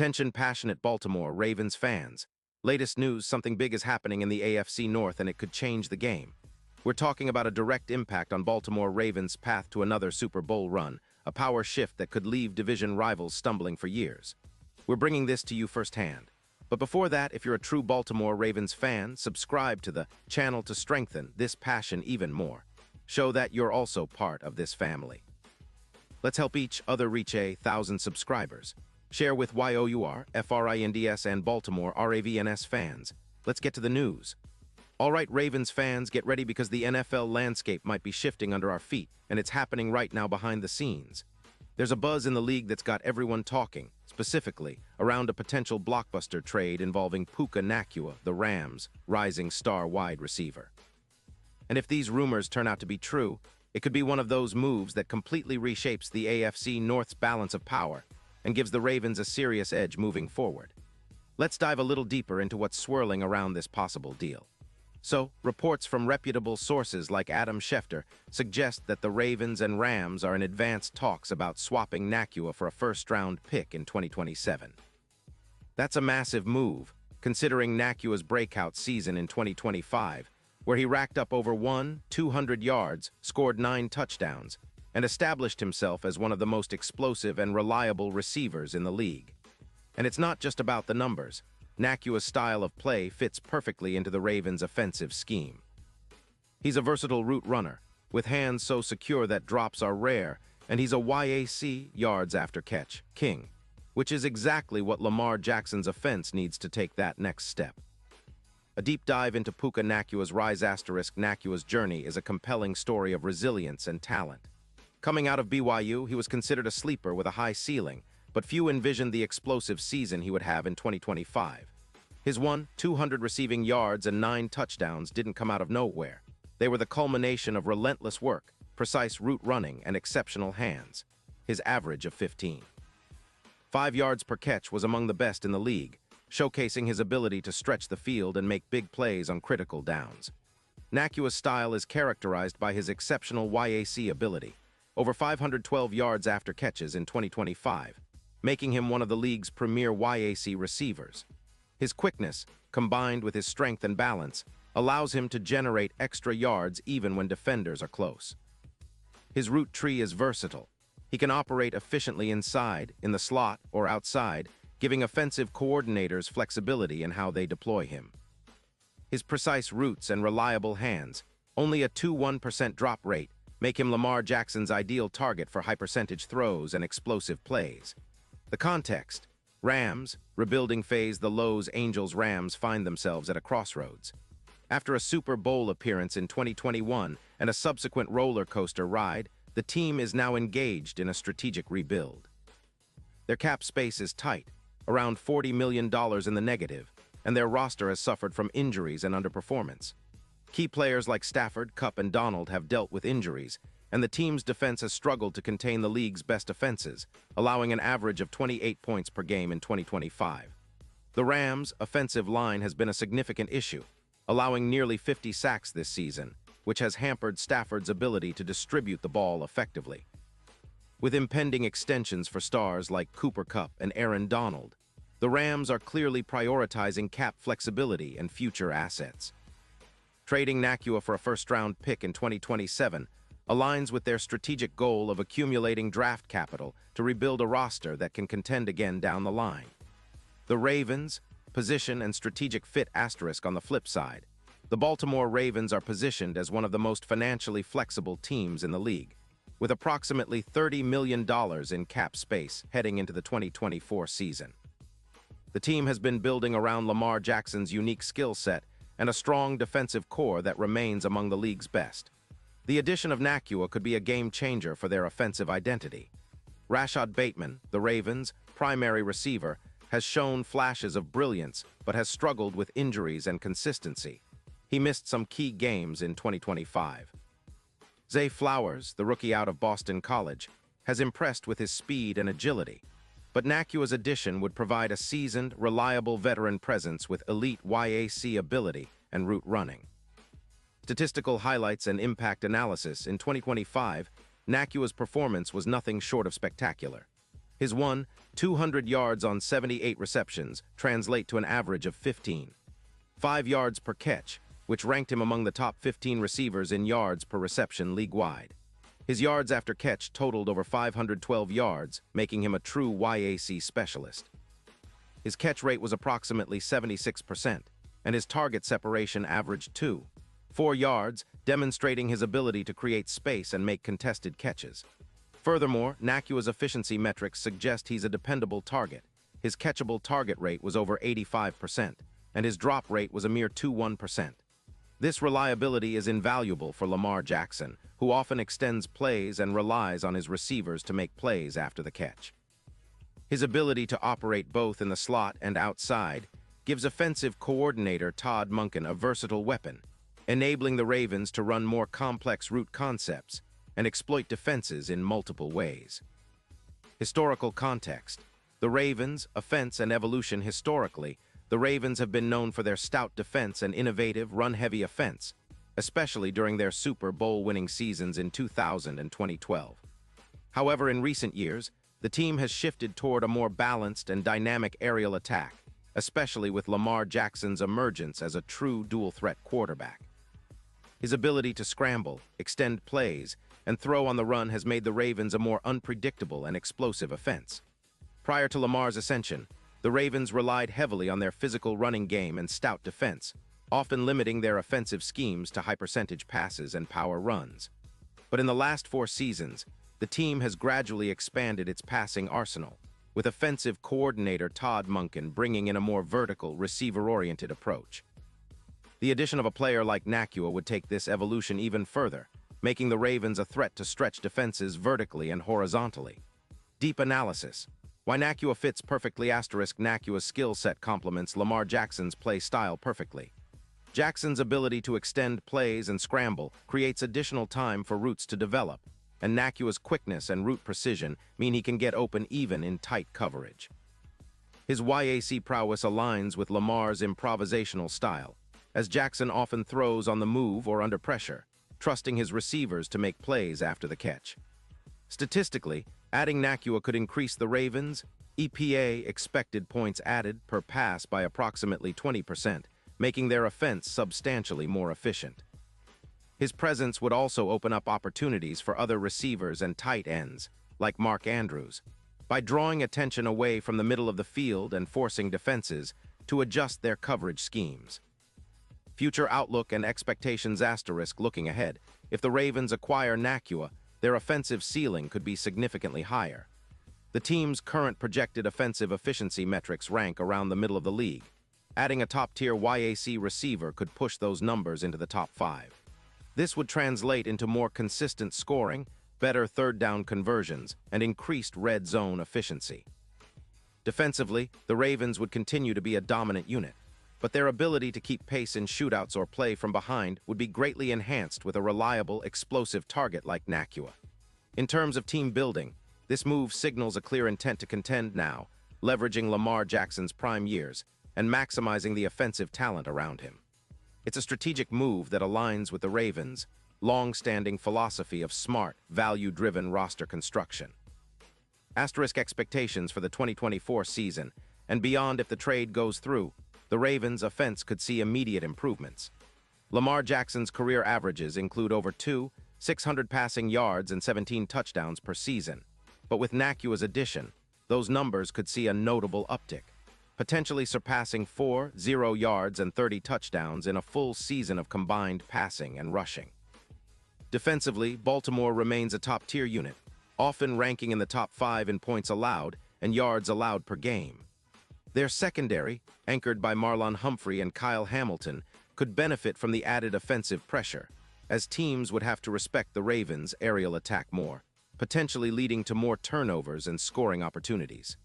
Attention passionate Baltimore Ravens fans. Latest news, something big is happening in the AFC North and it could change the game. We're talking about a direct impact on Baltimore Ravens' path to another Super Bowl run, a power shift that could leave division rivals stumbling for years. We're bringing this to you firsthand. But before that, if you're a true Baltimore Ravens fan, subscribe to the channel to strengthen this passion even more. Show that you're also part of this family. Let's help each other reach 1,000 subscribers. Share with YOUR, FRINDS, and Baltimore RAVENS fans. Let's get to the news. All right, Ravens fans, get ready because the NFL landscape might be shifting under our feet, and it's happening right now behind the scenes. There's a buzz in the league that's got everyone talking, specifically around a potential blockbuster trade involving Puka Nacua, the Rams' rising star wide receiver. And if these rumors turn out to be true, it could be one of those moves that completely reshapes the AFC North's balance of power and gives the Ravens a serious edge moving forward. Let's dive a little deeper into what's swirling around this possible deal. So, reports from reputable sources like Adam Schefter suggest that the Ravens and Rams are in advanced talks about swapping Nacua for a first-round pick in 2027. That's a massive move, considering Nacua's breakout season in 2025, where he racked up over 200 yards, scored 9 touchdowns, and established himself as one of the most explosive and reliable receivers in the league. And it's not just about the numbers. Nacua's style of play fits perfectly into the Ravens' offensive scheme. He's a versatile route runner, with hands so secure that drops are rare, and he's a YAC, yards after catch, king, which is exactly what Lamar Jackson's offense needs to take that next step. A deep dive into Puka Nacua's Nacua's journey is a compelling story of resilience and talent. Coming out of BYU, he was considered a sleeper with a high ceiling, but few envisioned the explosive season he would have in 2025. His 200 receiving yards and 9 touchdowns didn't come out of nowhere. They were the culmination of relentless work, precise route running, and exceptional hands. His average of 5 yards per catch was among the best in the league, showcasing his ability to stretch the field and make big plays on critical downs. Nacua's style is characterized by his exceptional YAC ability, over 512 yards after catches in 2025, making him one of the league's premier YAC receivers. His quickness, combined with his strength and balance, allows him to generate extra yards even when defenders are close. His route tree is versatile. He can operate efficiently inside, in the slot, or outside, giving offensive coordinators flexibility in how they deploy him. His precise routes and reliable hands, only a 2% drop rate, make him Lamar Jackson's ideal target for high-percentage throws and explosive plays. The context: Rams, rebuilding phase. The Los Angeles Rams find themselves at a crossroads. After a Super Bowl appearance in 2021 and a subsequent roller coaster ride, the team is now engaged in a strategic rebuild. Their cap space is tight, around $40 million in the negative, and their roster has suffered from injuries and underperformance. Key players like Stafford, Kupp, and Donald have dealt with injuries, and the team's defense has struggled to contain the league's best offenses, allowing an average of 28 points per game in 2025. The Rams' offensive line has been a significant issue, allowing nearly 50 sacks this season, which has hampered Stafford's ability to distribute the ball effectively. With impending extensions for stars like Cooper Kupp and Aaron Donald, the Rams are clearly prioritizing cap flexibility and future assets. Trading Nacua for a first-round pick in 2027 aligns with their strategic goal of accumulating draft capital to rebuild a roster that can contend again down the line. The Ravens' position and strategic fit asterisk on the flip side. The Baltimore Ravens are positioned as one of the most financially flexible teams in the league, with approximately $30 million in cap space heading into the 2024 season. The team has been building around Lamar Jackson's unique skill set and a strong defensive core that remains among the league's best. The addition of Nacua could be a game-changer for their offensive identity. Rashad Bateman, the Ravens' primary receiver, has shown flashes of brilliance but has struggled with injuries and consistency. He missed some key games in 2025. Zay Flowers, the rookie out of Boston College, has impressed with his speed and agility, but Nacua's addition would provide a seasoned, reliable veteran presence with elite YAC ability and route running. Statistical highlights and impact analysis. In 2025, Nacua's performance was nothing short of spectacular. His 200 yards on 78 receptions translate to an average of 15.5 yards per catch, which ranked him among the top 15 receivers in yards per reception league-wide. His yards after catch totaled over 512 yards, making him a true YAC specialist. His catch rate was approximately 76%, and his target separation averaged 2.4 yards, demonstrating his ability to create space and make contested catches. Furthermore, Nacua's efficiency metrics suggest he's a dependable target. His catchable target rate was over 85%, and his drop rate was a mere 21%. This reliability is invaluable for Lamar Jackson, who often extends plays and relies on his receivers to make plays after the catch. His ability to operate both in the slot and outside gives offensive coordinator Todd Monken a versatile weapon, enabling the Ravens to run more complex route concepts and exploit defenses in multiple ways. Historical context. The Ravens' offense and evolution. Historically, the Ravens have been known for their stout defense and innovative, run-heavy offense, especially during their Super Bowl-winning seasons in 2000 and 2012. However, in recent years, the team has shifted toward a more balanced and dynamic aerial attack, especially with Lamar Jackson's emergence as a true dual-threat quarterback. His ability to scramble, extend plays, and throw on the run has made the Ravens a more unpredictable and explosive offense. Prior to Lamar's ascension, the Ravens relied heavily on their physical running game and stout defense, often limiting their offensive schemes to high-percentage passes and power runs. But in the last 4 seasons, the team has gradually expanded its passing arsenal, with offensive coordinator Todd Monken bringing in a more vertical, receiver-oriented approach. The addition of a player like Nacua would take this evolution even further, making the Ravens a threat to stretch defenses vertically and horizontally. Deep analysis. Why Nacua fits perfectly. Nacua's skill set complements Lamar Jackson's play style perfectly. Jackson's ability to extend plays and scramble creates additional time for routes to develop, and Nacua's quickness and route precision mean he can get open even in tight coverage. His YAC prowess aligns with Lamar's improvisational style, as Jackson often throws on the move or under pressure, trusting his receivers to make plays after the catch. Statistically, adding Nacua could increase the Ravens' EPA expected points added per pass by approximately 20%, making their offense substantially more efficient. His presence would also open up opportunities for other receivers and tight ends, like Mark Andrews, by drawing attention away from the middle of the field and forcing defenses to adjust their coverage schemes. Future outlook and expectations. Looking ahead, if the Ravens acquire Nacua, their offensive ceiling could be significantly higher. The team's current projected offensive efficiency metrics rank around the middle of the league. Adding a top-tier YAC receiver could push those numbers into the top 5. This would translate into more consistent scoring, better third-down conversions, and increased red zone efficiency. Defensively, the Ravens would continue to be a dominant unit, but their ability to keep pace in shootouts or play from behind would be greatly enhanced with a reliable, explosive target like Nacua. In terms of team building, this move signals a clear intent to contend now, leveraging Lamar Jackson's prime years and maximizing the offensive talent around him. It's a strategic move that aligns with the Ravens' long-standing philosophy of smart, value-driven roster construction. Expectations for the 2024 season and beyond. If the trade goes through, the Ravens' offense could see immediate improvements. Lamar Jackson's career averages include over 600 passing yards and 17 touchdowns per season. But with Nacua's addition, those numbers could see a notable uptick, potentially surpassing 40 yards and 30 touchdowns in a full season of combined passing and rushing. Defensively, Baltimore remains a top-tier unit, often ranking in the top 5 in points allowed and yards allowed per game. Their secondary, anchored by Marlon Humphrey and Kyle Hamilton, could benefit from the added offensive pressure, as teams would have to respect the Ravens' aerial attack more, potentially leading to more turnovers and scoring opportunities.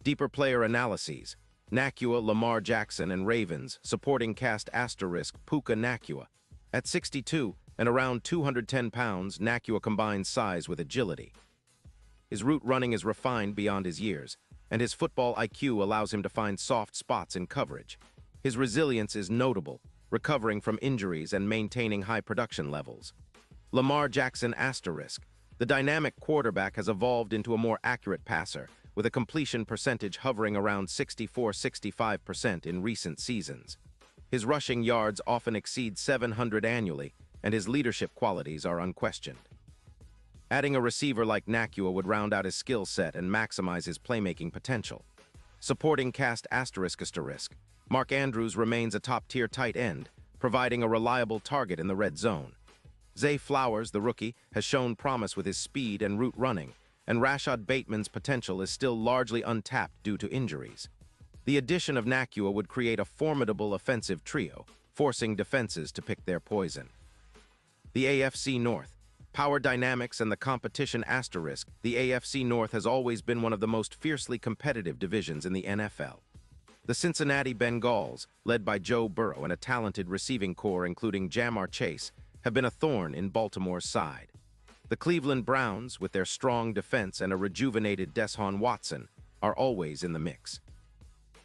Deeper player analyses. Nacua, Lamar Jackson, and Ravens supporting cast * Puka Nacua. At 6'2" and around 210 pounds, Nacua combines size with agility. His route running is refined beyond his years, and his football IQ allows him to find soft spots in coverage. His resilience is notable, recovering from injuries and maintaining high production levels. Lamar Jackson *. The dynamic quarterback has evolved into a more accurate passer, with a completion percentage hovering around 64–65% in recent seasons. His rushing yards often exceed 700 annually, and his leadership qualities are unquestioned. Adding a receiver like Nakua would round out his skill set and maximize his playmaking potential. Supporting cast ***, Mark Andrews remains a top-tier tight end, providing a reliable target in the red zone. Zay Flowers, the rookie, has shown promise with his speed and route running, and Rashad Bateman's potential is still largely untapped due to injuries. The addition of Nakua would create a formidable offensive trio, forcing defenses to pick their poison. The AFC North. Power dynamics and the competition ***. The AFC North has always been one of the most fiercely competitive divisions in the NFL. The Cincinnati Bengals, led by Joe Burrow and a talented receiving corps including Jamar Chase, have been a thorn in Baltimore's side. The Cleveland Browns, with their strong defense and a rejuvenated Deshaun Watson, are always in the mix.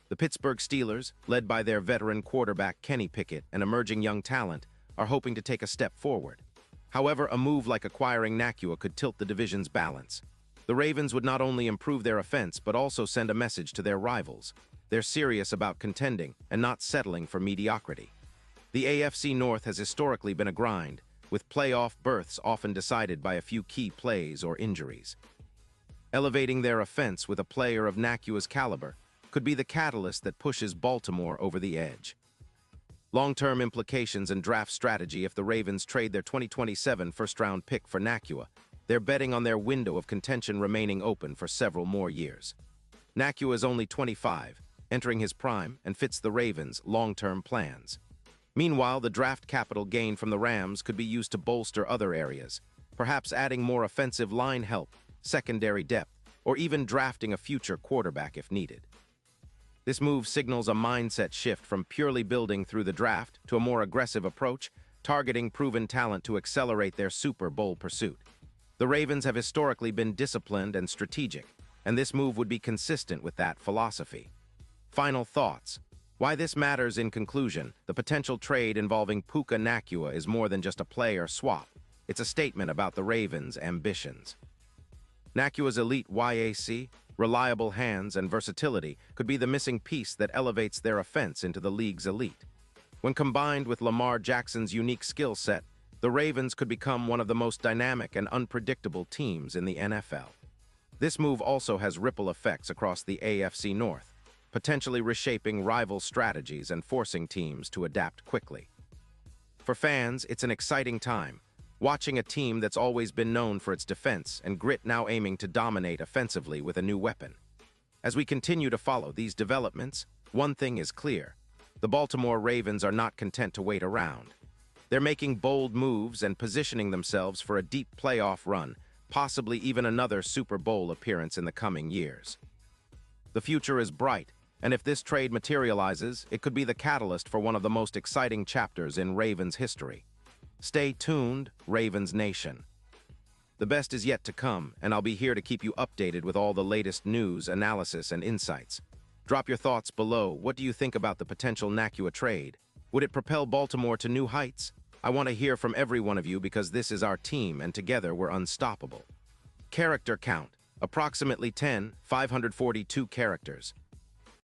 The Pittsburgh Steelers, led by their veteran quarterback Kenny Pickett and emerging young talent, are hoping to take a step forward. However, a move like acquiring Nakua could tilt the division's balance. The Ravens would not only improve their offense but also send a message to their rivals. They're serious about contending and not settling for mediocrity. The AFC North has historically been a grind, with playoff berths often decided by a few key plays or injuries. Elevating their offense with a player of Nakua's caliber could be the catalyst that pushes Baltimore over the edge. Long-term implications and draft strategy. If the Ravens trade their 2027 first-round pick for Nakua, they're betting on their window of contention remaining open for several more years. Nakua is only 25, entering his prime, and fits the Ravens' long-term plans. Meanwhile, the draft capital gained from the Rams could be used to bolster other areas, perhaps adding more offensive line help, secondary depth, or even drafting a future quarterback if needed. This move signals a mindset shift from purely building through the draft to a more aggressive approach, targeting proven talent to accelerate their Super Bowl pursuit. The Ravens have historically been disciplined and strategic, and this move would be consistent with that philosophy. Final thoughts. Why this matters in conclusion, the potential trade involving Puka Nakua is more than just a player swap. It's a statement about the Ravens' ambitions. Nakua's elite YAC, reliable hands, and versatility could be the missing piece that elevates their offense into the league's elite. When combined with Lamar Jackson's unique skill set, the Ravens could become one of the most dynamic and unpredictable teams in the NFL. This move also has ripple effects across the AFC North, potentially reshaping rival strategies and forcing teams to adapt quickly. For fans, it's an exciting time, watching a team that's always been known for its defense and grit now aiming to dominate offensively with a new weapon. As we continue to follow these developments, one thing is clear. The Baltimore Ravens are not content to wait around. They're making bold moves and positioning themselves for a deep playoff run, possibly even another Super Bowl appearance in the coming years. The future is bright, and if this trade materializes, it could be the catalyst for one of the most exciting chapters in Ravens history. Stay tuned, Ravens Nation. The best is yet to come, and I'll be here to keep you updated with all the latest news, analysis, and insights. Drop your thoughts below. What do you think about the potential Nakua trade? Would it propel Baltimore to new heights? I want to hear from every one of you because this is our team, and together we're unstoppable. Character count, approximately 10, 542 characters.